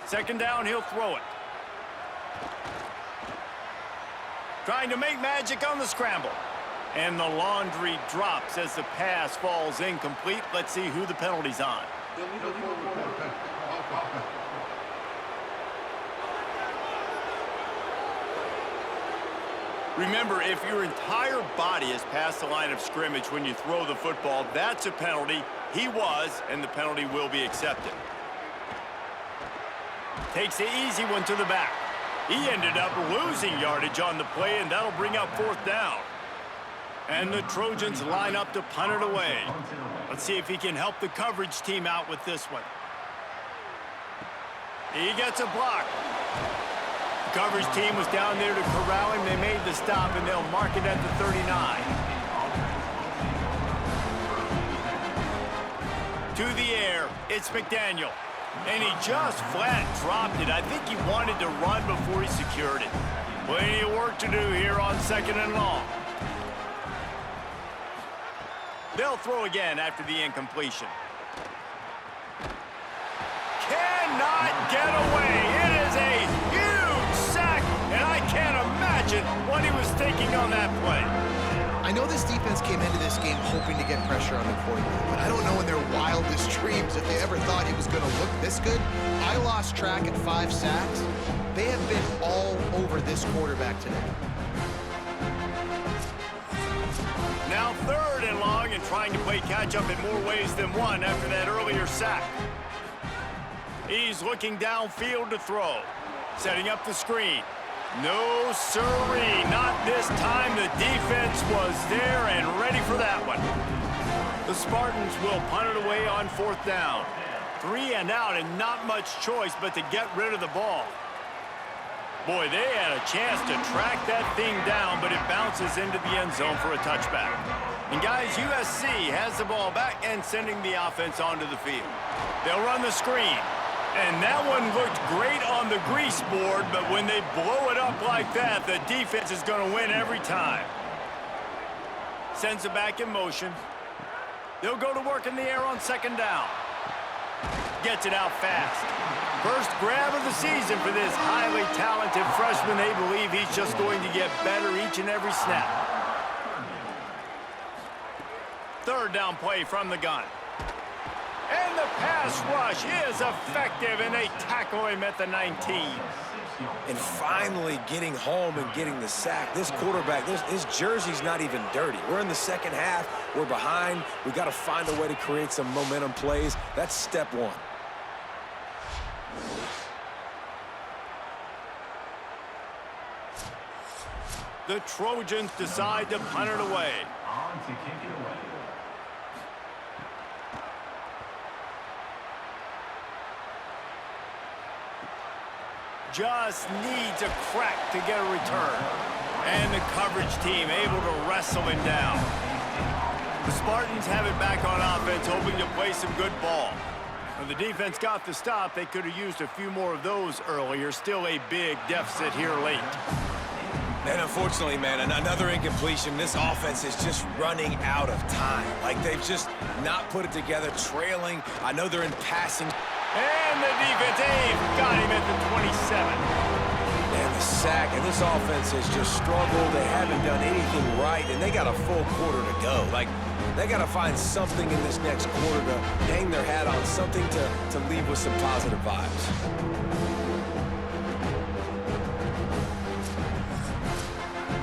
2nd down, he'll throw it. Trying to make magic on the scramble. And the laundry drops as the pass falls incomplete. Let's see who the penalty's on. Remember, if your entire body is past the line of scrimmage when you throw the football, that's a penalty. He was, and the penalty will be accepted. Takes the easy one to the back. He ended up losing yardage on the play, and that'll bring up 4th down. And the Trojans line up to punt it away. Let's see if he can help the coverage team out with this one. He gets a block. The coverage team was down there to corral him. They made the stop, and they'll mark it at the 39. To the air, it's McDaniel. And he just flat dropped it. I think he wanted to run before he secured it. Plenty of work to do here on 2nd and long. They'll throw again after the incompletion. Cannot get away. It is a huge sack, and I can't imagine what he was thinking on that play. I know this defense came into this game hoping to get pressure on the quarterback, but I don't know in their wildest dreams if they ever thought he was going to look this good. I lost track at 5 sacks. They have been all over this quarterback today. Now 3rd and long, and trying to play catch-up in more ways than one after that earlier sack. He's looking downfield to throw. Setting up the screen. No sirree, not this time. The defense was there and ready for that one. The Spartans will punt it away on 4th down. 3 and out, and not much choice but to get rid of the ball. Boy, they had a chance to track that thing down, but it bounces into the end zone for a touchback. And guys, USC has the ball back and sending the offense onto the field. They'll run the screen. And that one looked great on the grease board, but when they blow it up like that, the defense is going to win every time. Sends it back in motion. They'll go to work in the air on 2nd down. Gets it out fast. First grab of the season for this highly talented freshman. They believe he's just going to get better each and every snap. 3rd down play from the gun. And the pass rush is effective, and they tackle him at the 19. And finally getting home and getting the sack. This quarterback, his jersey's not even dirty. We're in the 2nd half. We're behind. We got to find a way to create some momentum plays. That's step 1. The Trojans decide to punt it away. Just needs a crack to get a return. And the coverage team able to wrestle him down. The Spartans have it back on offense, hoping to play some good ball. When the defense got the stop, they could have used a few more of those earlier. Still a big deficit here late. And unfortunately, man, another incompletion. This offense is just running out of time. Like, they've just not put it together, trailing. I know they're in passing. And the defense, got him at the 27. And the sack, and this offense has just struggled. They haven't done anything right, and they got a full quarter to go. Like, they got to find something in this next quarter to hang their hat on, something to leave with some positive vibes.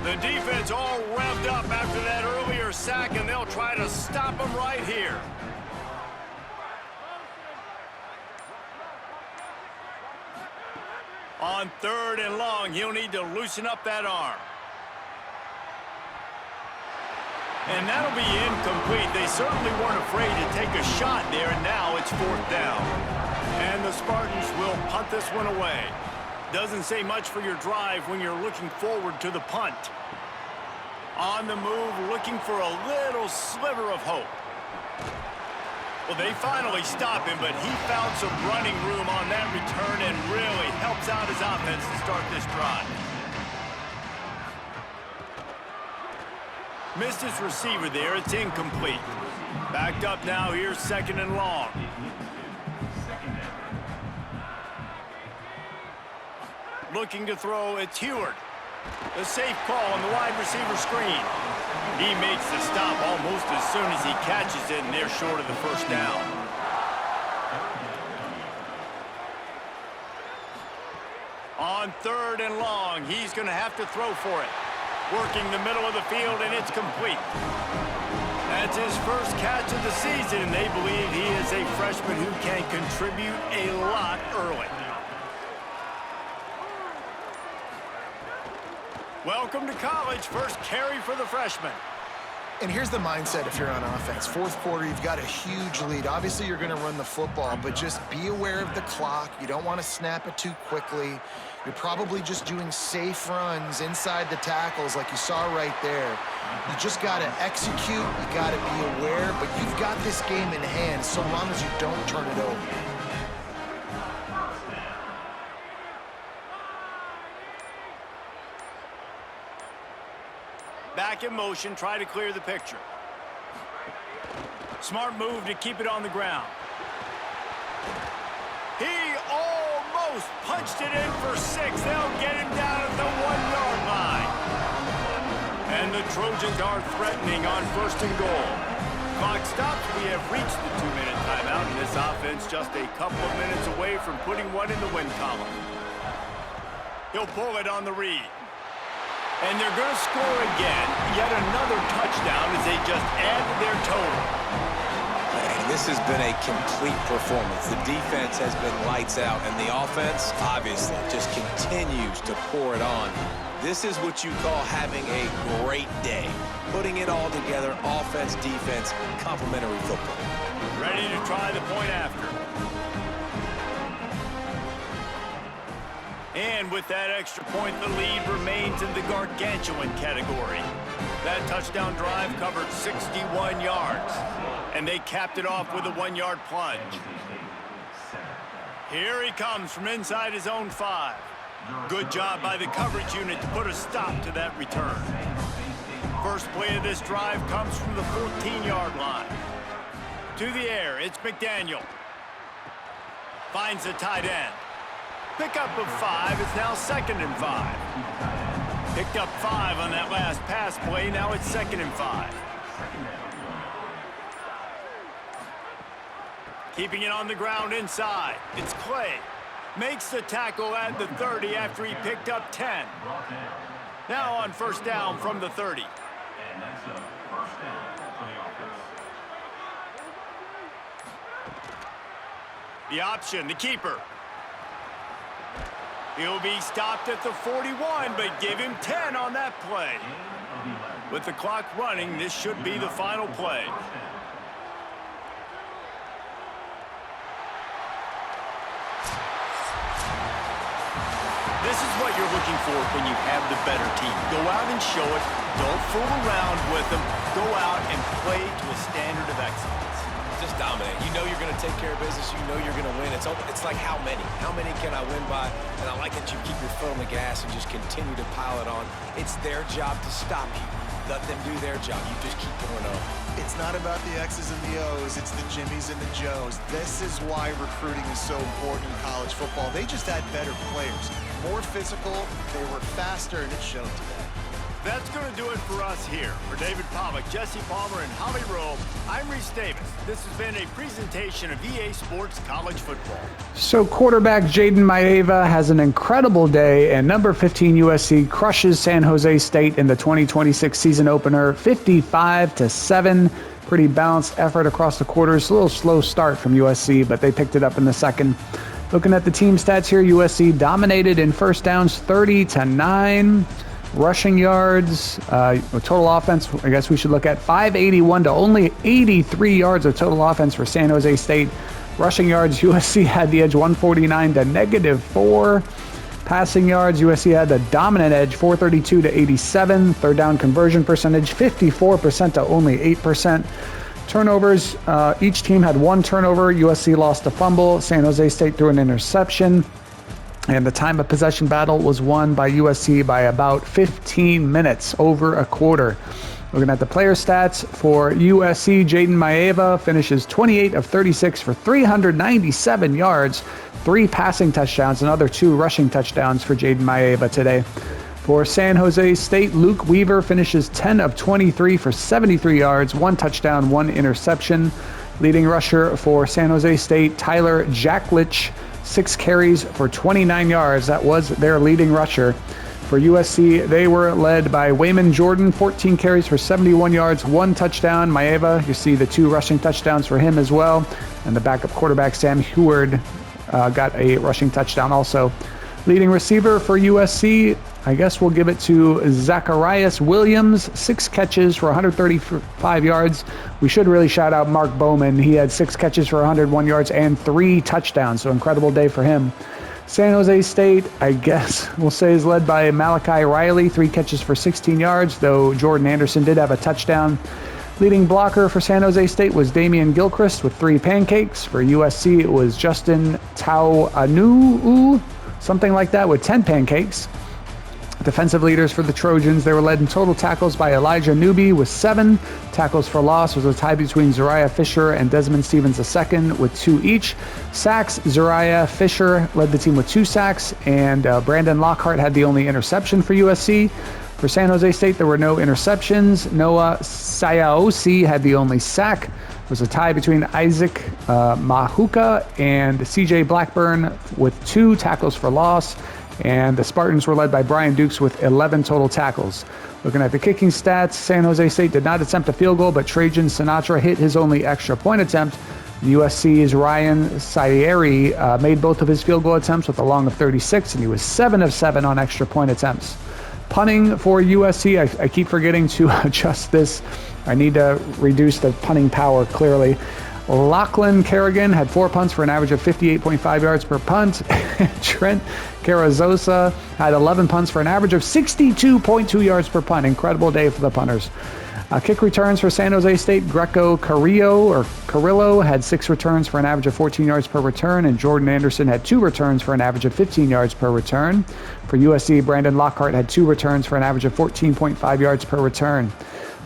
The defense all revved up after that earlier sack, and they'll try to stop him right here. On 3rd and long, he'll need to loosen up that arm. And that'll be incomplete. They certainly weren't afraid to take a shot there, and now it's 4th down. And the Spartans will punt this one away. Doesn't say much for your drive when you're looking forward to the punt. On the move, looking for a little sliver of hope. Well, they finally stop him, but he found some running room on that return and really helps out his offense to start this drive. Missed his receiver there. It's incomplete. Backed up now. Here's 2nd and long. Looking to throw. It's Heward. A safe call on the wide receiver screen. He makes the stop almost as soon as he catches it, and they're short of the 1st down. On 3rd and long, he's going to have to throw for it. Working the middle of the field, and it's complete. That's his first catch of the season, and they believe he is a freshman who can contribute a lot early. Welcome to college. First carry for the freshman. And here's the mindset if you're on offense. 4th quarter, you've got a huge lead. Obviously, you're going to run the football, but just be aware of the clock. You don't want to snap it too quickly. You're probably just doing safe runs inside the tackles like you saw right there. You just got to execute. You got to be aware, but you've got this game in hand so long as you don't turn it over. Back in motion, try to clear the picture. Smart move to keep it on the ground. He almost punched it in for 6. They'll get him down at the 1-yard line. And the Trojans are threatening on 1st and goal. Clock stops. We have reached the 2-minute timeout, and this offense just a couple of minutes away from putting one in the win column. He'll pull it on the read. And they're going to score again. Yet another touchdown as they just add to their total. And this has been a complete performance. The defense has been lights out, and the offense, obviously, just continues to pour it on. This is what you call having a great day. Putting it all together, offense, defense, complementary football. Ready to try the point after. And with that extra point, the lead remains in the gargantuan category. That touchdown drive covered 61 yards. And they capped it off with a 1-yard plunge. Here he comes from inside his own 5. Good job by the coverage unit to put a stop to that return. First play of this drive comes from the 14-yard line. To the air, it's McDaniel. Finds the tight end. Pickup of 5. It's now 2nd and 5. Picked up 5 on that last pass play. Now it's 2nd and 5. Keeping it on the ground inside. It's Clay. Makes the tackle at the 30 after he picked up 10. Now on 1st down from the 30. The option, the keeper. He'll be stopped at the 41, but give him 10 on that play. With the clock running, this should be the final play. This is what you're looking for when you have the better team. Go out and show it. Don't fool around with them. Go out and play to a standard of excellence. Just dominate. You know you're going to take care of business. You know you're going to win. It's like how many? How many can I win by? And I like that you keep your foot on the gas and just continue to pile it on. It's their job to stop you. Let them do their job. You just keep going on. It's not about the X's and the O's. It's the Jimmies and the Joes. This is why recruiting is so important in college football. They just had better players. More physical. They were faster, and it showed today. That's going to do it for us here. For David Pollack, Jesse Palmer, and Holly Rowe, I'm Reese Davis. This has been a presentation of EA Sports College Football. So quarterback Jaden Maeva has an incredible day, and number 15 USC crushes San Jose State in the 2026 season opener, 55-7. Pretty balanced effort across the quarters. A little slow start from USC, but they picked it up in the second. Looking at the team stats here, USC dominated in first downs 30-9. Rushing yards, total offense, I guess we should look at 581 to only 83 yards of total offense for San Jose State. Rushing yards, USC had the edge 149 to -4. Passing yards, USC had the dominant edge 432 to 87. Third down conversion percentage 54% to only 8%. Turnovers, each team had one turnover. USC lost a fumble. San Jose State threw an interception. And the time of possession battle was won by USC by about 15 minutes, over a quarter. Looking at the player stats for USC, Jaden Maeva finishes 28 of 36 for 397 yards, 3 passing touchdowns, another 2 rushing touchdowns for Jaden Maeva today. For San Jose State, Luke Weaver finishes 10 of 23 for 73 yards, 1 touchdown, 1 interception. Leading rusher for San Jose State, Tyler Jacklich, 6 carries for 29 yards. That was their leading rusher. For USC, they were led by Wayman Jordan, 14 carries for 71 yards, 1 touchdown. Maeva, you see the 2 rushing touchdowns for him as well. And the backup quarterback, Sam Heward, got a rushing touchdown also. Leading receiver for USC, I guess we'll give it to Zacharias Williams, 6 catches for 135 yards. We should really shout out Mark Bowman. He had 6 catches for 101 yards and 3 touchdowns, so incredible day for him. San Jose State, I guess we'll say, is led by Malachi Riley, 3 catches for 16 yards, though Jordan Anderson did have a touchdown. Leading blocker for San Jose State was Damian Gilchrist with 3 pancakes. For USC, it was Justin Tauanuu, something like that, with 10 pancakes. Defensive leaders for the Trojans, they were led in total tackles by Elijah Newby with 7. Tackles for loss was a tie between Zariah Fisher and Desmond Stevens II with 2 each. Sacks, Zariah Fisher led the team with 2 sacks, and Brandon Lockhart had the only interception for USC. For San Jose State, there were no interceptions. Noah Sayaosi had the only sack. It was a tie between Isaac Mahuka and CJ Blackburn with 2 tackles for loss. And the Spartans were led by Brian Dukes with 11 total tackles. Looking at the kicking stats, San Jose State did not attempt a field goal, but Trajan Sinatra hit his only extra point attempt. USC's Ryan Sayeri made both of his field goal attempts with a long of 36, and he was 7 of 7 on extra point attempts. Punting for USC, I keep forgetting to adjust this. I need to reduce the punting power, clearly. Lachlan Kerrigan had 4 punts for an average of 58.5 yards per punt. Trent Carrizosa had 11 punts for an average of 62.2 yards per punt. Incredible day for the punters. Kick returns for San Jose State, Greco Carrillo had 6 returns for an average of 14 yards per return, and Jordan Anderson had 2 returns for an average of 15 yards per return. For USC, Brandon Lockhart had 2 returns for an average of 14.5 yards per return.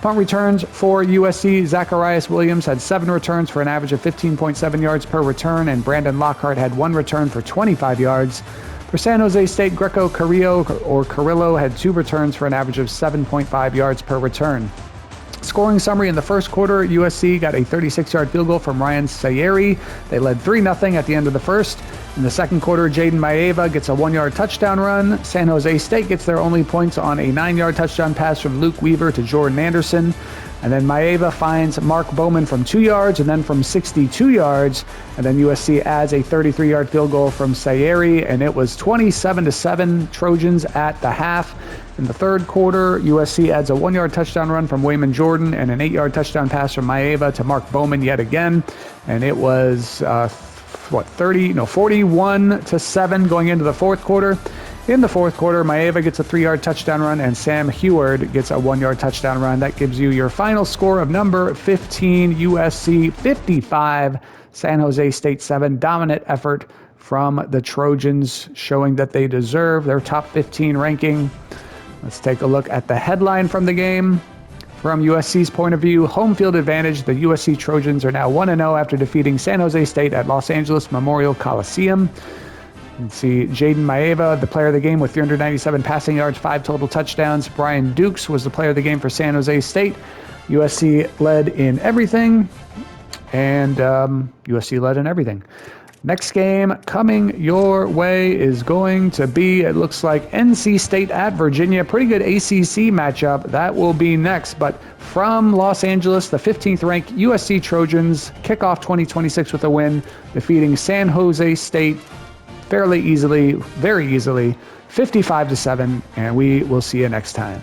Punt returns for USC, Zacharias Williams had 7 returns for an average of 15.7 yards per return, and Brandon Lockhart had 1 return for 25 yards. For San Jose State, Greco Carrillo had 2 returns for an average of 7.5 yards per return. Scoring summary in the first quarter, USC got a 36-yard field goal from Ryan Sayeri. They led 3-0 at the end of the first. In the second quarter, Jaden Maeva gets a 1-yard touchdown run. San Jose State gets their only points on a 9-yard touchdown pass from Luke Weaver to Jordan Anderson. And then Maeva finds Mark Bowman from 2 yards and then from 62 yards. And then USC adds a 33-yard field goal from Sayeri, and it was 27-7 Trojans at the half. In the third quarter, USC adds a 1-yard touchdown run from Wayman Jordan and an 8-yard touchdown pass from Maeva to Mark Bowman yet again. And it was 41-7 going into the fourth quarter. In the fourth quarter, Maeva gets a 3-yard touchdown run and Sam Heward gets a 1-yard touchdown run. That gives you your final score of number 15, USC 55, San Jose State 7. Dominant effort from the Trojans, showing that they deserve their top 15 ranking. Let's take a look at the headline from the game. From USC's point of view, home field advantage. The USC Trojans are now 1-0 after defeating San Jose State at Los Angeles Memorial Coliseum. You can see Jaden Maeva, the player of the game with 397 passing yards, 5 total touchdowns. Brian Dukes was the player of the game for San Jose State. USC led in everything, and USC led in everything. Next game coming your way is going to be, it looks like, NC State at Virginia. Pretty good ACC matchup. That will be next. But from Los Angeles, the 15th ranked USC Trojans kick off 2026 with a win, defeating San Jose State fairly easily, very easily, 55-7, and we will see you next time.